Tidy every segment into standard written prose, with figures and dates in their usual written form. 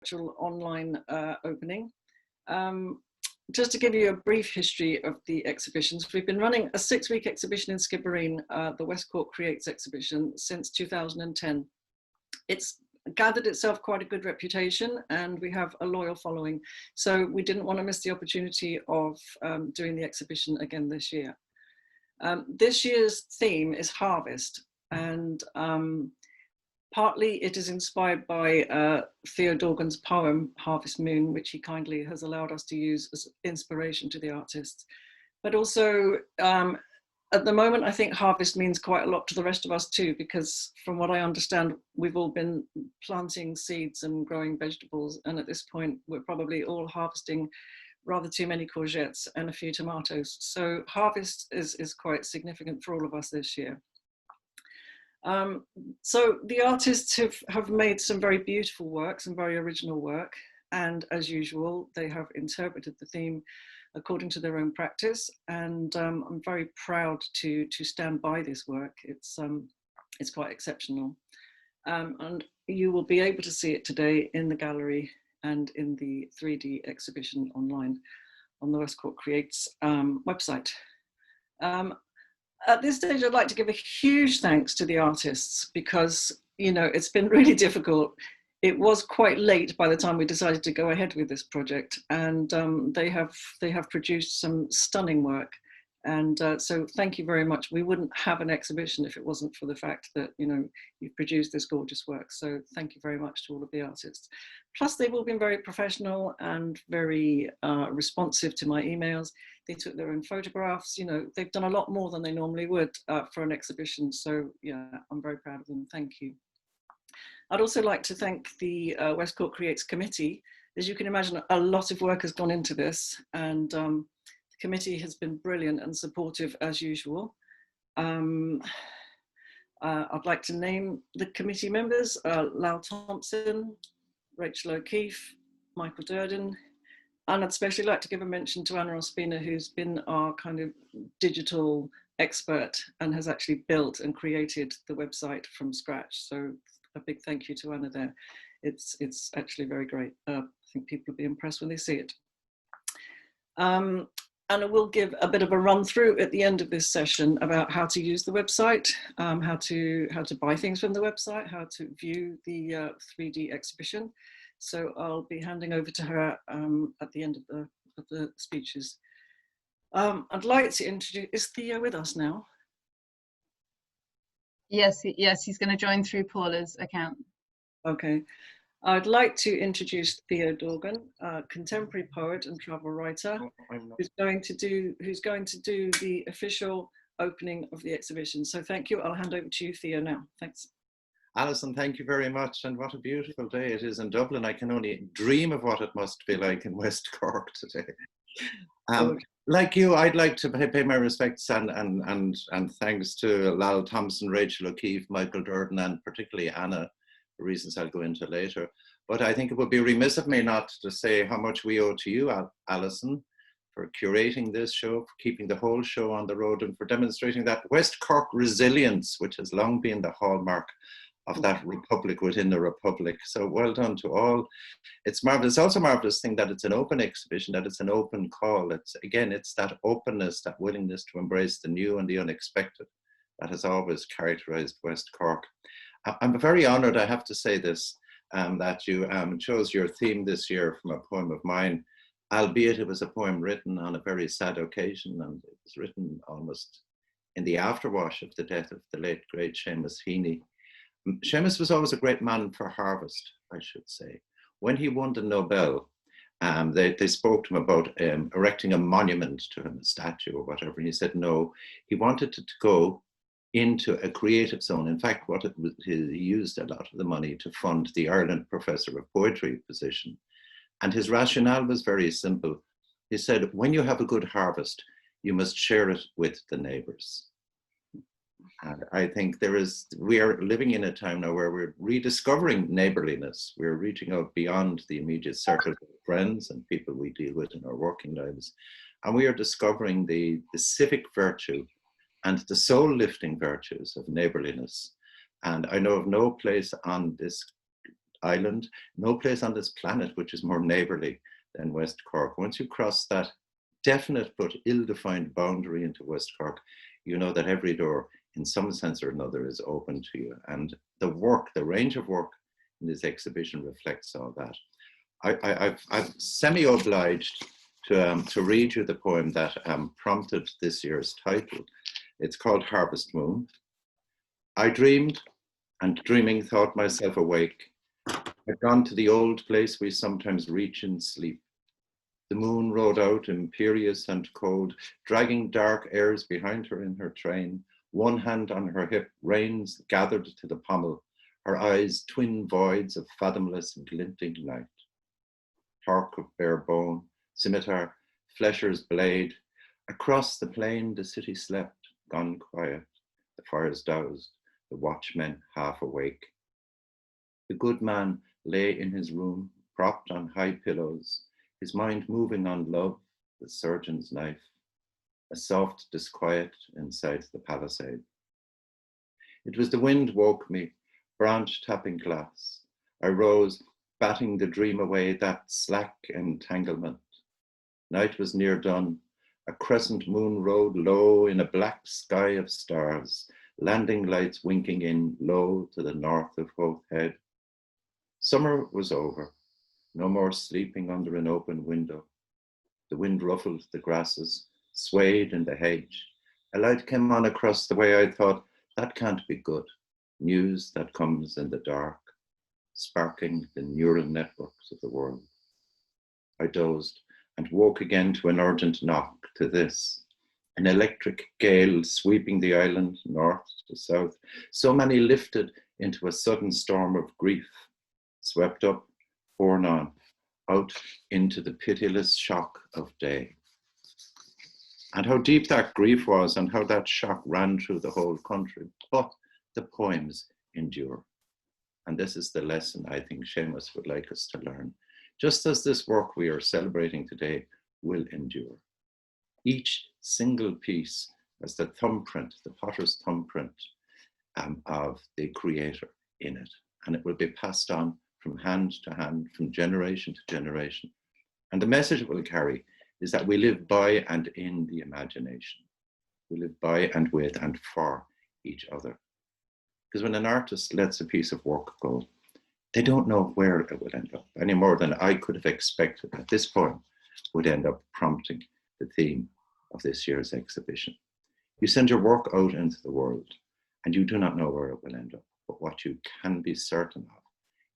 virtual online opening. Just to give you a brief history of the exhibitions, we've been running a 6-week exhibition in Skibbereen, the West Cork Creates exhibition, since 2010. It's gathered itself quite a good reputation and we have a loyal following. So we didn't want to miss the opportunity of doing the exhibition again this year. This year's theme is harvest, and partly it is inspired by Theo Dorgan's poem, Harvest Moon, which he kindly has allowed us to use as inspiration to the artists. But also, at the moment, I think harvest means quite a lot to the rest of us too, because from what I understand, we've all been planting seeds and growing vegetables. And at this point, we're probably all harvesting rather too many courgettes and a few tomatoes. So harvest is quite significant for all of us this year. So the artists have made some very beautiful work, some very original work. And as usual, they have interpreted the theme according to their own practice. And I'm very proud to stand by this work. It's quite exceptional. And you will be able to see it today in the gallery and in the 3D exhibition online on the West Cork Creates website. At this stage, I'd like to give a huge thanks to the artists because, you know, it's been really difficult. It was quite late by the time we decided to go ahead with this project, and they have produced some stunning work. And so thank you very much. We wouldn't have an exhibition if it wasn't for the fact that, you know, you've produced this gorgeous work. So thank you very much to all of the artists. Plus, they've all been very professional and very responsive to my emails. They took their own photographs. You know, they've done a lot more than they normally would for an exhibition. So yeah, I'm very proud of them. Thank you. I'd also like to thank the West Cork Creates Committee. As you can imagine, a lot of work has gone into this, and the committee has been brilliant and supportive as usual. I'd like to name the committee members, Lal Thompson, Rachel O'Keefe, Michael Durden, and I'd especially like to give a mention to Anna Ospina, who's been our kind of digital expert and has actually built and created the website from scratch. So a big thank you to Anna there. It's actually very great. I think people will be impressed when they see it. And I will give a bit of a run through at the end of this session about how to use the website, how to buy things from the website, how to view the 3D exhibition. So I'll be handing over to her at the end of the speeches. I'd like to introduce, is Theo with us now? Yes, he's going to join through Paula's account. Okay. I'd like to introduce Theo Dorgan, a contemporary poet and travel writer, who's going to do the official opening of the exhibition. So thank you. I'll hand over to you, Theo, now. Thanks. Alison, thank you very much. And what a beautiful day it is in Dublin. I can only dream of what it must be like in West Cork today. Like you, I'd like to pay my respects and thanks to Lal Thompson, Rachel O'Keefe, Michael Durden, and particularly Anna, for reasons I'll go into later. But I think it would be remiss of me not to say how much we owe to you, Alison, for curating this show, for keeping the whole show on the road, and for demonstrating that West Cork resilience, which has long been the hallmark of that republic within the republic. So well done to all. It's marvelous. It's also a marvelous thing that it's an open exhibition, that it's an open call. It's that openness, that willingness to embrace the new and the unexpected that has always characterized West Cork. I'm very honored, I have to say this, that you chose your theme this year from a poem of mine, albeit it was a poem written on a very sad occasion, and it was written almost in the afterwash of the death of the late great Seamus Heaney. Seamus was always a great man for harvest, I should say. When he won the Nobel, they spoke to him about erecting a monument to him, a statue or whatever, and he said no. He wanted it to go into a creative zone. In fact, he used a lot of the money to fund the Ireland Professor of Poetry position. And his rationale was very simple. He said, when you have a good harvest, you must share it with the neighbors. And I think we are living in a time now where we're rediscovering neighborliness. We're reaching out beyond the immediate circle of friends and people we deal with in our working lives. And we are discovering the civic virtue and the soul lifting virtues of neighborliness. And I know of no place on island, no place on this planet which is more neighbourly than West Cork. Once you cross that definite but ill-defined boundary into West Cork, you know that every door in some sense or another is open to you. And the work, the range of work in this exhibition reflects all that. I'm semi-obliged to read you the poem that prompted this year's title. It's called Harvest Moon. I dreamed, and dreaming thought myself awake. I'd gone to the old place we sometimes reach in sleep. The moon rode out imperious and cold, dragging dark airs behind her in her train. One hand on her hip, reins gathered to the pommel, her eyes twin voids of fathomless glinting night. Torque of bare bone, scimitar, flesher's blade. Across the plain the city slept, gone quiet, the fires doused, the watchmen half awake. The good man lay in his room, propped on high pillows, his mind moving on love, the surgeon's knife, a soft disquiet inside the palisade. It was the wind woke me, branch tapping glass. I rose, batting the dream away, that slack entanglement. Night was near done. A crescent moon rode low in a black sky of stars, landing lights winking in low to the north of Howth Head. Summer was over. No more sleeping under an open window. The wind ruffled the grasses, swayed in the hedge. A light came on across the way. I thought, that can't be good. News that comes in the dark, sparking the neural networks of the world. I dozed and woke again to an urgent knock, to this. An electric gale sweeping the island north to south. So many lifted into a sudden storm of grief, swept up, borne on, out into the pitiless shock of day. And how deep that grief was and how that shock ran through the whole country. But the poems endure. And this is the lesson I think Seamus would like us to learn. Just as this work we are celebrating today will endure. Each single piece has the thumbprint, the potter's thumbprint of the creator in it. And it will be passed on from hand to hand, from generation to generation. And the message it will carry is that we live by and in the imagination. We live by and with and for each other. Because when an artist lets a piece of work go, they don't know where it will end up, any more than I could have expected that this poem would end up prompting the theme of this year's exhibition. You send your work out into the world and you do not know where it will end up, but what you can be certain of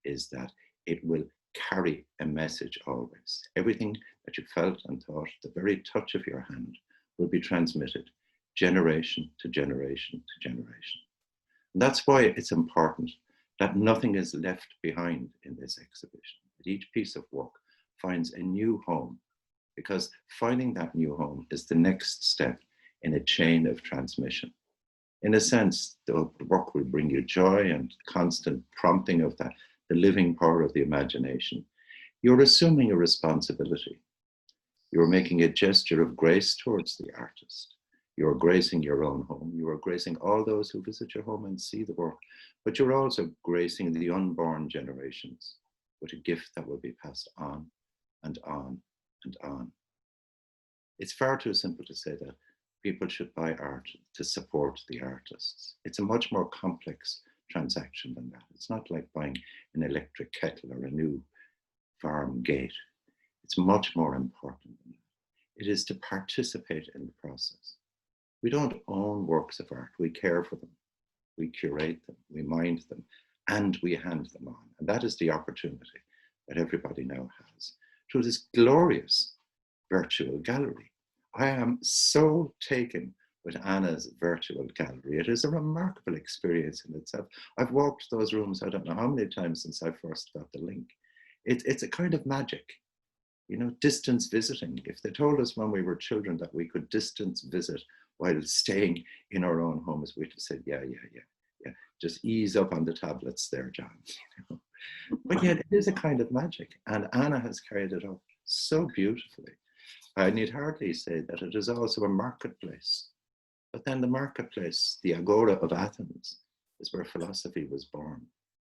is that it will carry a message always. Everything that you felt and thought, the very touch of your hand will be transmitted generation to generation to generation. And that's why it's important that nothing is left behind in this exhibition. That each piece of work finds a new home, because finding that new home is the next step in a chain of transmission. In a sense, the work will bring you joy and constant prompting of that, the living power of the imagination. You're assuming a responsibility. You're making a gesture of grace towards the artist. You're gracing your own home. You are gracing all those who visit your home and see the work, but you're also gracing the unborn generations with a gift that will be passed on and on and on. It's far too simple to say that people should buy art to support the artists. It's a much more complex transaction than that. It's not like buying an electric kettle or a new farm gate. It's much more important than that. It is to participate in the process. We don't own works of art, we care for them, we curate them, we mind them, and we hand them on. And that is the opportunity that everybody now has through this glorious virtual gallery. I am so taken with Anna's virtual gallery. It is a remarkable experience in itself. I've walked those rooms, I don't know how many times since I first got the link. It's a kind of magic, you know, distance visiting. If they told us when we were children that we could distance visit while staying in our own homes, we'd have said, yeah. Just ease up on the tablets there, John. You know? But yet it is a kind of magic, and Anna has carried it up so beautifully. I need hardly say that it is also a marketplace. But then the marketplace, the agora of Athens, is where philosophy was born.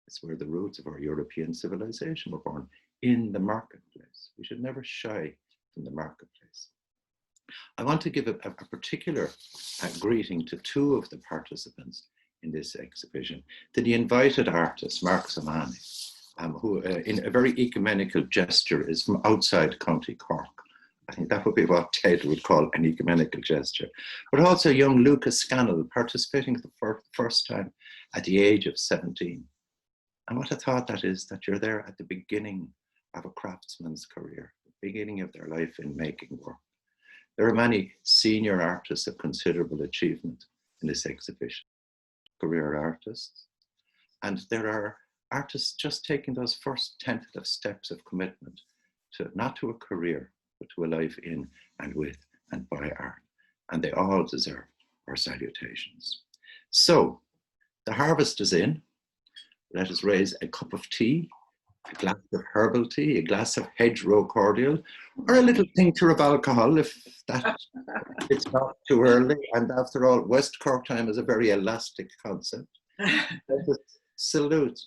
It's where the roots of our European civilization were born, in the marketplace. We should never shy from the marketplace. I want to give a particular greeting to two of the participants in this exhibition, to the invited artist, Mark Zamani, who in a very ecumenical gesture is from outside County Cork. I think that would be what Ted would call an ecumenical gesture. But also young Lucas Scannell, participating for the first time at the age of 17. And what a thought that is, that you're there at the beginning of a craftsman's career, the beginning of their life in making work. There are many senior artists of considerable achievement in this exhibition, career artists. And there are artists just taking those first tentative steps of commitment to, not to a career, but to a life in and with and by art. And they all deserve our salutations. So, the harvest is in. Let us raise a cup of tea, a glass of herbal tea, a glass of hedgerow cordial, or a little tincture of alcohol if that it's not too early. And after all, West Cork time is a very elastic concept. Let us salute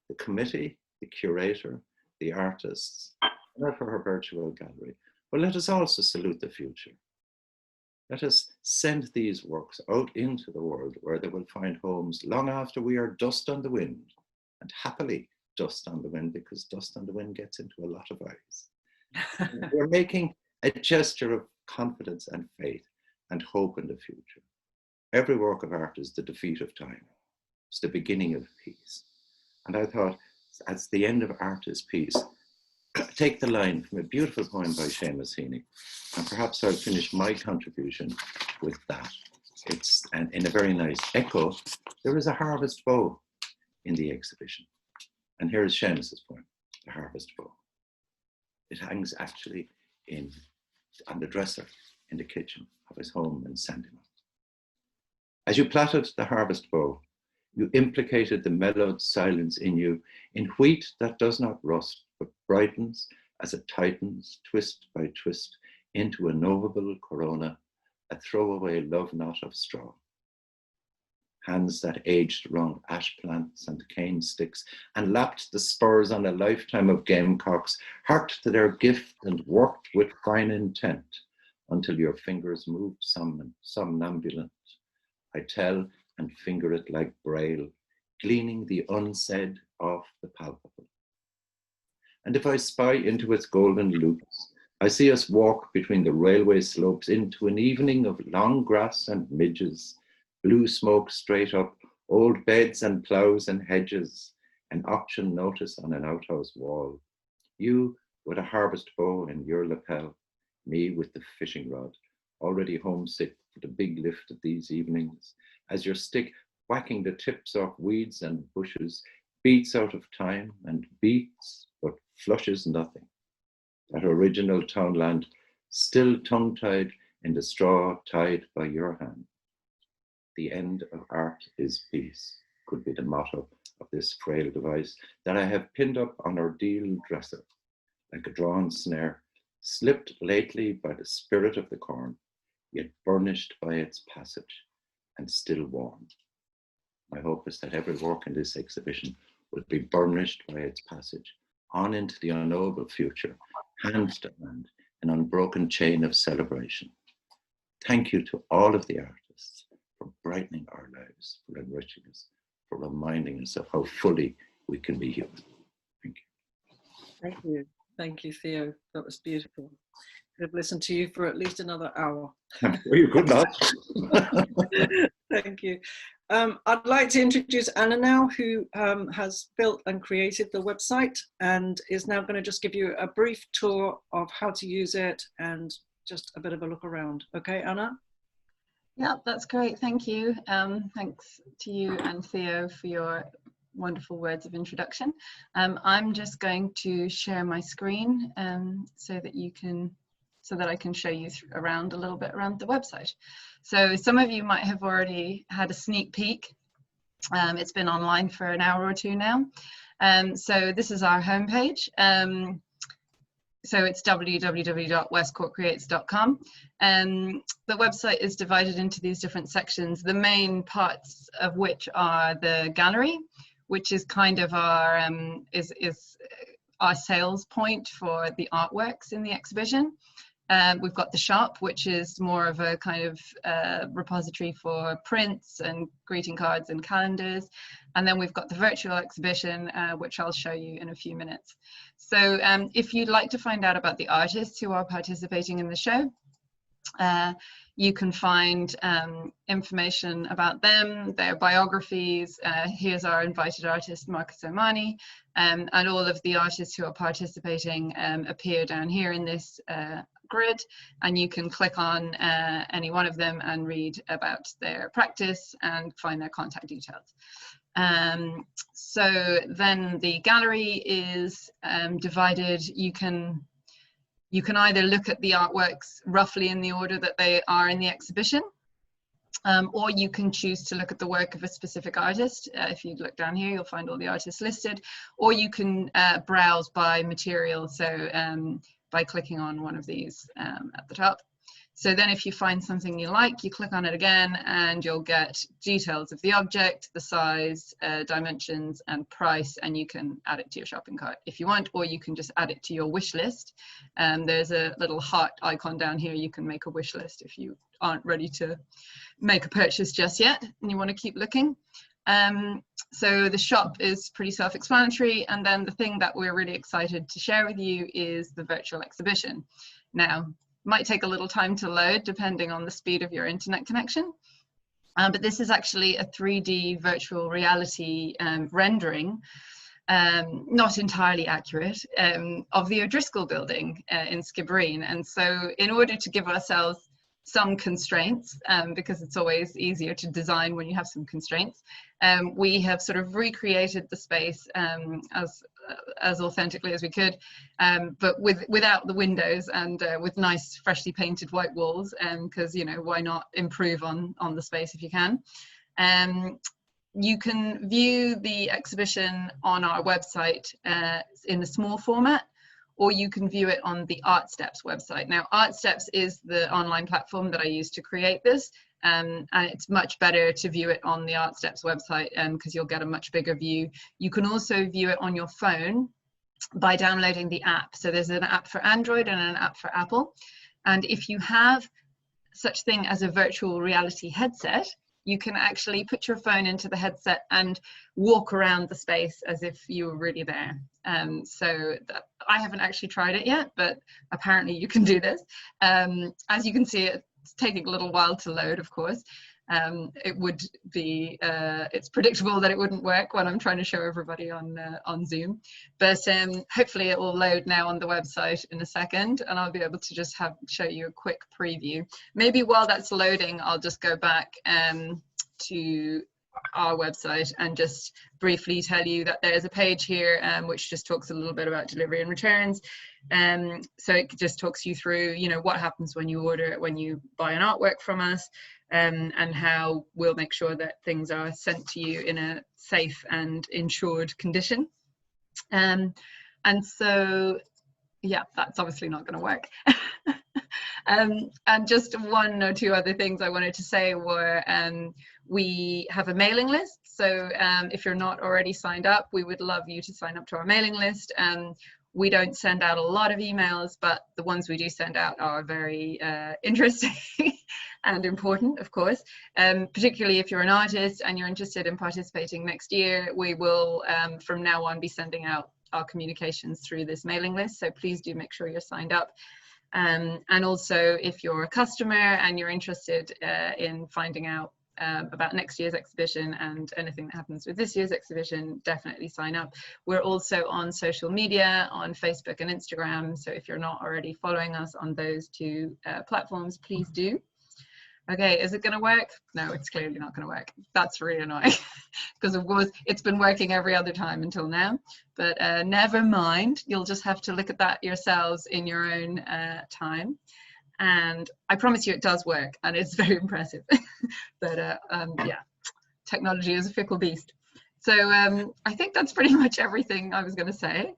the committee, the curator, the artists, and for her virtual gallery. But let us also salute the future. Let us send these works out into the world where they will find homes long after we are dust on the wind, and happily dust on the wind, because dust on the wind gets into a lot of eyes. We're making a gesture of confidence and faith and hope in the future. Every work of art is the defeat of time. It's the beginning of peace. And I thought, as the end of art is peace, take the line from a beautiful poem by Seamus Heaney, and perhaps I'll finish my contribution with that. It's, and in a very nice echo, there is a harvest bow in the exhibition. And here is Seamus's poem, The Harvest Bow. It hangs actually on the dresser in the kitchen of his home in Sandymount. As you plaited the harvest bow, you implicated the mellowed silence in you in wheat that does not rust, but brightens as it tightens, twist by twist, into a knowable corona, a throwaway love knot of straw. Hands that aged round ash plants and cane sticks and lapped the spurs on a lifetime of gamecocks, harked to their gift and worked with fine intent until your fingers moved somnambulant. I tell and finger it like braille, gleaning the unsaid off the palpable. And if I spy into its golden loops, I see us walk between the railway slopes into an evening of long grass and midges, blue smoke straight up, old beds and ploughs and hedges, an auction notice on an outhouse wall. You with a harvest bow in your lapel, me with the fishing rod, already homesick for the big lift of these evenings, as your stick, whacking the tips off weeds and bushes, beats out of time and beats, but flushes nothing. That original townland, still tongue-tied in the straw tied by your hand. The end of art is peace, could be the motto of this frail device that I have pinned up on our deal dresser, like a drawn snare, slipped lately by the spirit of the corn, yet burnished by its passage, and still warm. My hope is that every work in this exhibition will be burnished by its passage, on into the unknowable future, hand to hand, an unbroken chain of celebration. Thank you to all of the artists for brightening our lives, for enriching us, for reminding us of how fully we can be human. Thank you. Thank you. Thank you, Theo. That was beautiful. Could have listened to you for at least another hour. Well, you could not. Thank you. I'd like to introduce Anna now, who has built and created the website and is now going to just give you a brief tour of how to use it and just a bit of a look around. Okay, Anna? Yeah, that's great. Thank you. Thanks to you and Theo for your wonderful words of introduction. I'm just going to share my screen so that I can show you around a little bit around the website. So some of you might have already had a sneak peek. It's been online for an hour or two now. So this is our homepage. So it's www.westcorkcreates.com. The website is divided into these different sections, the main parts of which are the gallery, which is kind of our our sales point for the artworks in the exhibition. We've got the shop, which is more of a kind of repository for prints and greeting cards and calendars. And then we've got the virtual exhibition, which I'll show you in a few minutes. So if you'd like to find out about the artists who are participating in the show, you can find information about them, their biographies. Here's our invited artist, Marcus Omani, and all of the artists who are participating appear down here in this grid, and you can click on any one of them and read about their practice and find their contact details. So then the gallery is divided. You can either look at the artworks roughly in the order that they are in the exhibition, or you can choose to look at the work of a specific artist. If you look down here, you'll find all the artists listed, or you can browse by material, so by clicking on one of these at the top. So then if you find something you like, you click on it again and you'll get details of the object, the size, dimensions and price, and you can add it to your shopping cart if you want, or you can just add it to your wish list. There's a little heart icon down here. You can make a wish list if you aren't ready to make a purchase just yet and you want to keep looking. So the shop is pretty self-explanatory, and then the thing that we're really excited to share with you is the virtual exhibition. Now, might take a little time to load depending on the speed of your internet connection, but this is actually a 3D virtual reality rendering, not entirely accurate, of the O'Driscoll building in Skibbereen. And so in order to give ourselves some constraints, because it's always easier to design when you have some constraints, we have sort of recreated the space as authentically as we could, but without the windows and with nice freshly painted white walls, because, you know, why not improve on the space if you can. You can view the exhibition on our website in a small format, or you can view it on the Art Steps website. Now, Art Steps is the online platform that I used to create this, and it's much better to view it on the Art Steps website because you'll get a much bigger view. You can also view it on your phone by downloading the app. So there's an app for Android and an app for Apple. And if you have such thing as a virtual reality headset, you can actually put your phone into the headset and walk around the space as if you were really there. So I haven't actually tried it yet, but apparently you can do this. As you can see, it's taking a little while to load, of course. It would be, it's predictable that it wouldn't work when I'm trying to show everybody on Zoom, but hopefully it will load now on the website in a second, and I'll be able to just show you a quick preview. Maybe while that's loading, I'll just go back to our website and just briefly tell you that there's a page here which just talks a little bit about delivery and returns. So it just talks you through, you know, what happens when you order, when you buy an artwork from us, and how we'll make sure that things are sent to you in a safe and insured condition. And so, yeah, that's obviously not going to work. And just one or two other things I wanted to say were, we have a mailing list. So if you're not already signed up, we would love you to sign up to our mailing list. We don't send out a lot of emails, but the ones we do send out are very interesting and important, of course. Particularly if you're an artist and you're interested in participating next year, we will from now on be sending out our communications through this mailing list. So please do make sure you're signed up. And also, if you're a customer and you're interested in finding out about next year's exhibition and anything that happens with this year's exhibition, definitely sign up. We're also on social media, on Facebook and Instagram. So if you're not already following us on those two platforms, please do. Okay, is it going to work? No, it's clearly not going to work. That's really annoying because of course it's been working every other time until now, but never mind. You'll just have to look at that yourselves in your own time. And I promise you it does work and it's very impressive. But yeah, technology is a fickle beast. So I think that's pretty much everything I was going to say.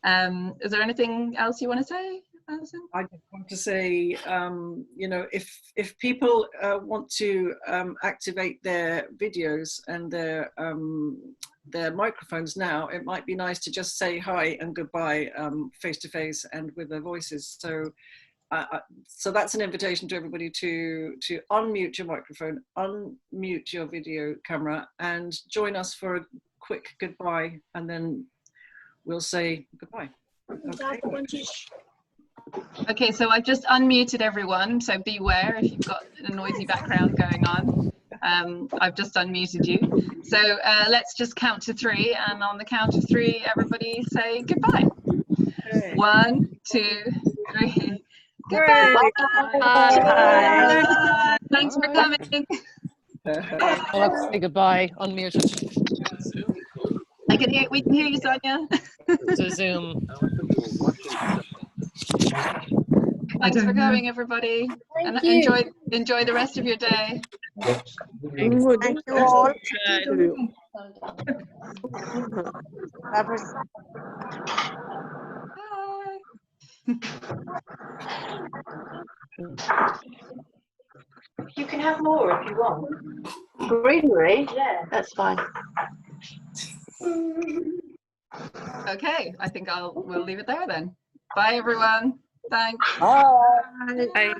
Is there anything else you want to say Alison? I just want to say, you know, if people want to activate their videos and their microphones now, it might be nice to just say hi and goodbye face to face and with their voices. So, so that's an invitation to everybody to unmute your microphone, unmute your video camera, and join us for a quick goodbye, and then we'll say goodbye. Okay. Okay, so I've just unmuted everyone, so beware if you've got a noisy background going on. I've just unmuted you. So let's just count to 3, and on the count of 3, everybody say goodbye. Okay. 1, 2, 3. Goodbye. Bye. Thanks for coming. Let's say goodbye. Unmuted We can hear you, Sonia. to Zoom. Thanks for coming, everybody. And enjoy the rest of your day. Thank you all. You can have more if you want. Greenery? Yeah. That's fine. Okay, I think we'll leave it there then. Bye, everyone. Thanks. Bye. Bye.